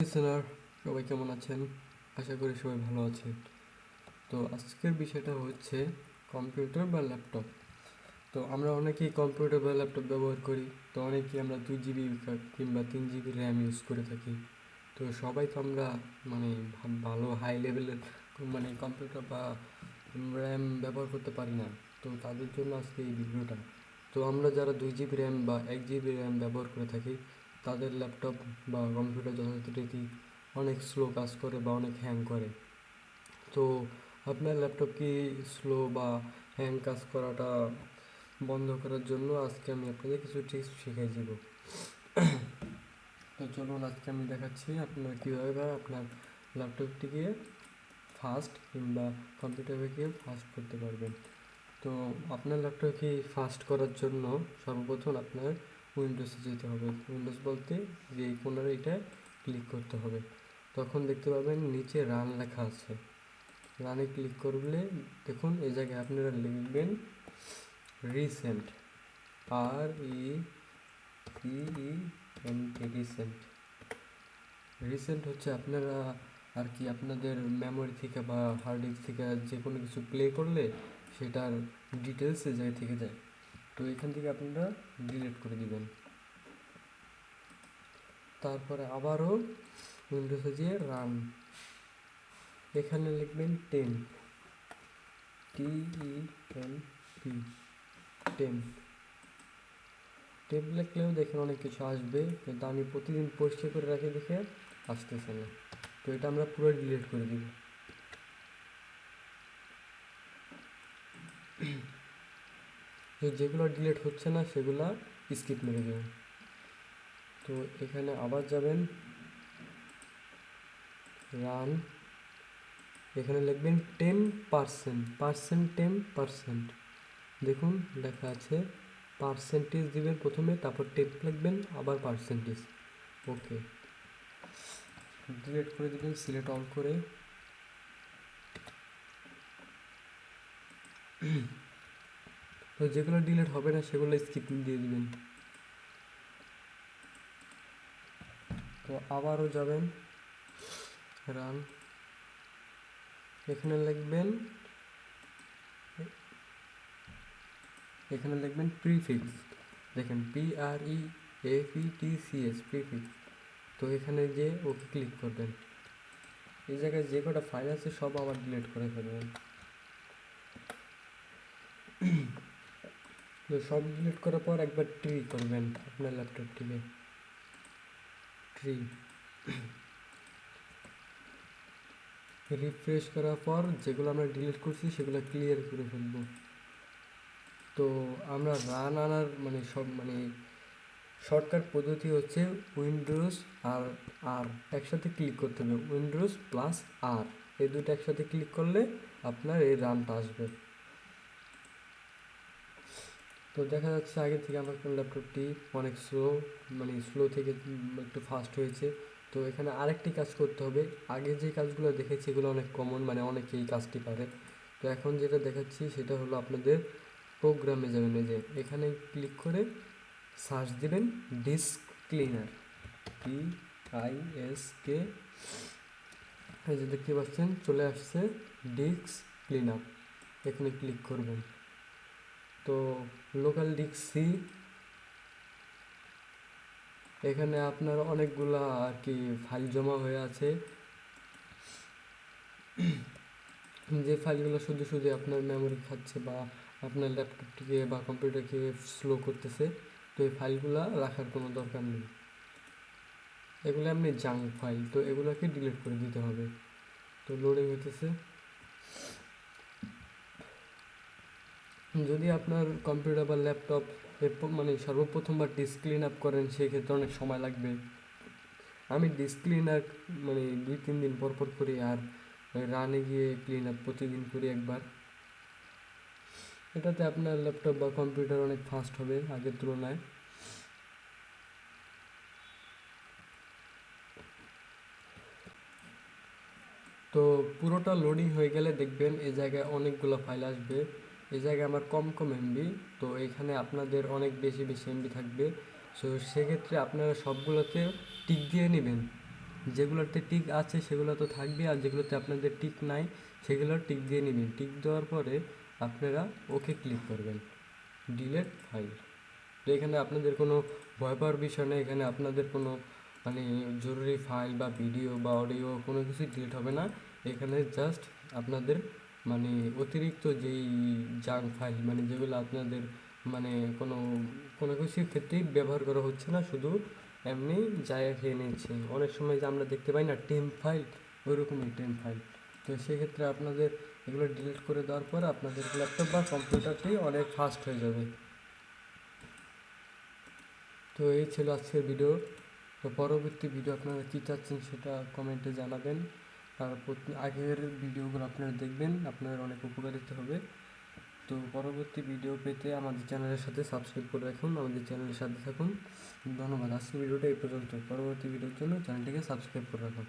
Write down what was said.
Listener, সবাই কেমন আছেন? আশা করি সবাই ভালো আছেন। তো আজকের বিষয়টা হচ্ছে কম্পিউটার বা ল্যাপটপ। তো আমরা অনেকেই কম্পিউটার বা ল্যাপটপ ব্যবহার করি। তো অনেকেই আমরা 2 জিবি কিংবা 3 জিবি র্যাম ইউজ করে থাকি। তো সবাই তো আমরা মানে ভালো হাই লেভেলের কম্পিউটার বা র্যাম ব্যবহার করতে পারি না। তো তাদের জন্য আজকে এই ভিডিওটা। তো আমরা যারা 2 জিবি র্যাম বা 1 জিবি র্যাম ব্যবহার করে থাকি, তাদের ল্যাপটপ বা কম্পিউটার যথারীতি অনেক স্লো কাজ করে বা অনেক হ্যাং করে। তো আপনার ল্যাপটপ কি স্লো বা হ্যাং কাজ করাটা বন্ধ করার জন্য আজকে আমি আপনাদের কিছু টিপস শিখিয়ে দেব। তো চলুন আজকে আমি দেখাচ্ছি আপনার কীভাবে আপনার ল্যাপটপটিকে ফাস্ট কিংবা কম্পিউটারকে ফাস্ট করতে পারবেন। তো আপনার ল্যাপটপকে ফাস্ট করার জন্য সর্বপ্রথম আপনার উইন্ডোজে যেতে হবে। উইন্ডোজ বলতে যে এই কোনারে এটা ক্লিক করতে হবে। তখন দেখতে পাবেন নিচে রান লেখা আছে। রানে ক্লিক করলে দেখুন এই জায়গায় আপনারা লিখবেন রিসেন্ট, RECENT। রিসেন্ট হচ্ছে আপনারা আর কি আপনাদের মেমোরি থেকে বা হার্ড ডিস্ক থেকে যে কোনো কিছু প্লে করলে সেটার ডিটেলস এই জায়গা থেকে যায়। তো এখান থেকে আপনারা ডিলিট করে দিবেন। তারপরে আবারও উইন্ডোজে যেয়ে রান, এখানে লিখবেন 10, TEMP 10 লিখলেও দেখেন অনেক কিছু আসবে, কিন্তু আমি প্রতিদিন পরিষ্কার করে রাখি দেখে আসতেছে না। তো এটা আমরা পুরো ডিলিট করে দিব। তো যেগুলো ডিলিট হচ্ছে না সেগুলা স্কিপ মেরে দেবেন। তো এখানে আবার যাবেন রান, এখানে লিখবেন 10%, দেখুন লেখা আছে পার্সেন্টেজ দিবেন প্রথমে, তারপর টেপ লিখবেন, আবার পার্সেন্টেজ। ওকে, ডিলিট করে দিবেন সিলেক্ট অল করে। তো যেগুলো ডিলিট হবে না সেগুলো স্কিপ দিয়ে দিবেন। তো আবারও যাবেন রান, এখানে লিখবেন প্রিফিক্স, দেখেন PREFETCS প্রিফিক্স। তো এখানে যে ওকে ক্লিক করবেন, এই জায়গায় যে কটা ফাইল আছে সব আবার ডিলিট করে ফেলবেন। তো সব ডিলিট করার পর একবার ট্রি করবেন আপনার ল্যাপটপটিকে, ট্রি রিফ্রেশ করার পর যেগুলো আমরা ডিলিট করছি সেগুলো ক্লিয়ার করে ফেলবো। তো আমরা রান আনার শর্টকাট পদ্ধতি হচ্ছে উইন্ডোজ আর আর একসাথে ক্লিক করতে হবে, উইন্ডোজ প্লাস আর, এই দুটো একসাথে ক্লিক করলে আপনার এই রানটা আসবে। তো দেখা যাচ্ছে আগে থেকে আমার ল্যাপটপটি অনেক স্লো থেকে একটু ফাস্ট হয়েছে। তো এখানে আরেকটি কাজ করতে হবে, আগে যে কাজগুলো দেখেছি এগুলো অনেক কমন, অনেকে এই কাজটি পারে। তো এখন যেটা দেখাচ্ছি সেটা হলো আপনাদের প্রোগ্রামে যাবেন, এই যে এখানে ক্লিক করে সার্চ দিবেন ডিস্ক ক্লিনার, DISK, এই যে দেখতে পাচ্ছেন চলে আসছে ডিস্ক ক্লিনার, এখানে ক্লিক করবেন। তো লোকাল ডিস্ক সি, এখানে আপনার অনেকগুলা আর কি ফাইল জমা হয়ে আছে, যে ফাইলগুলো শুধু শুধু আপনার মেমোরি খাচ্ছে বা আপনার ল্যাপটপটিকে বা কম্পিউটারকে স্লো করতেছে। তো এই ফাইলগুলো রাখার কোনো দরকার নেই, এগুলো এমনি জাঙ্ক ফাইল, তো এগুলোকে ডিলিট করে দিতে হবে। তো লোডিং হইতেছে। যদি আপনার কম্পিউটার বা ল্যাপটপ সর্বপ্রথমবার ডিস্ক ক্লিন আপ করেন সেই ক্ষেত্রে অনেক সময় লাগবে। আমি ডিস্ক ক্লিনার 2-3 দিন পর পর করি, আর রানে গিয়ে ক্লিন আপ প্রতিদিন করি একবার। এটাতে আপনার ল্যাপটপ বা কম্পিউটার অনেক ফাস্ট হবে আগের তুলনায়। তো পুরোটা লোডিং হয়ে গেলে দেখবেন এই জায়গায় অনেকগুলো ফাইল আসবে। এই জায়গায় আমার কম কম এমবি, তো এখানে আপনাদের অনেক বেশি বেশি এমবি থাকবে। সো সেক্ষেত্রে আপনারা সবগুলোতে টিক দিয়ে নেবেন, যেগুলোতে টিক আছে সেগুলো তো থাকবে, আর যেগুলোতে আপনাদের টিক নাই সেগুলো টিক দিয়ে নেবেন। টিক দেওয়ার পরে আপনারা ওকে ক্লিক করবেন, ডিলেট ফাইল। তো এখানে আপনাদের কোনো ভয় পাওয়ার বিষয় নেই, এখানে আপনাদের কোনো মানে জরুরি ফাইল বা ভিডিও বা অডিও কোনো কিছু ডিলিট হবে না। এখানে জাস্ট আপনাদের মানে অতিরিক্ত যেই জাঙ্ক ফাইল মানে যেগুলো আপনাদের মানে কোনো কোনো কিছুর ক্ষেত্রেই ব্যবহার করা হচ্ছে না, শুধু এমনি জায়গা খেয়ে নিচ্ছে। অনেক সময় যে আমরা দেখতে পাই না টেম্প ফাইল, ওইরকমই টেম্প ফাইল। তো সেক্ষেত্রে আপনাদের এগুলো ডিলিট করে দেওয়ার পর আপনাদের ল্যাপটপ বা কম্পিউটারটি অনেক ফাস্ট হয়ে যাবে। তো এই ছিল আজকের ভিডিও। তো পরবর্তী ভিডিও আপনারা কী চাচ্ছেন সেটা কমেন্টে জানাবেন। আর আগের ভিডিওগুলো আপনারা দেখবেন, আপনার অনেক উপকারিতা হবে। তো পরবর্তী ভিডিও পেতে আমাদের চ্যানেলের সাথে সাবস্ক্রাইব করে রাখুন, আমাদের চ্যানেলের সাথে থাকুন। ধন্যবাদ। আজকের ভিডিওটা এই পর্যন্ত। পরবর্তী ভিডিওর জন্য চ্যানেলটিকে সাবস্ক্রাইব করে রাখুন।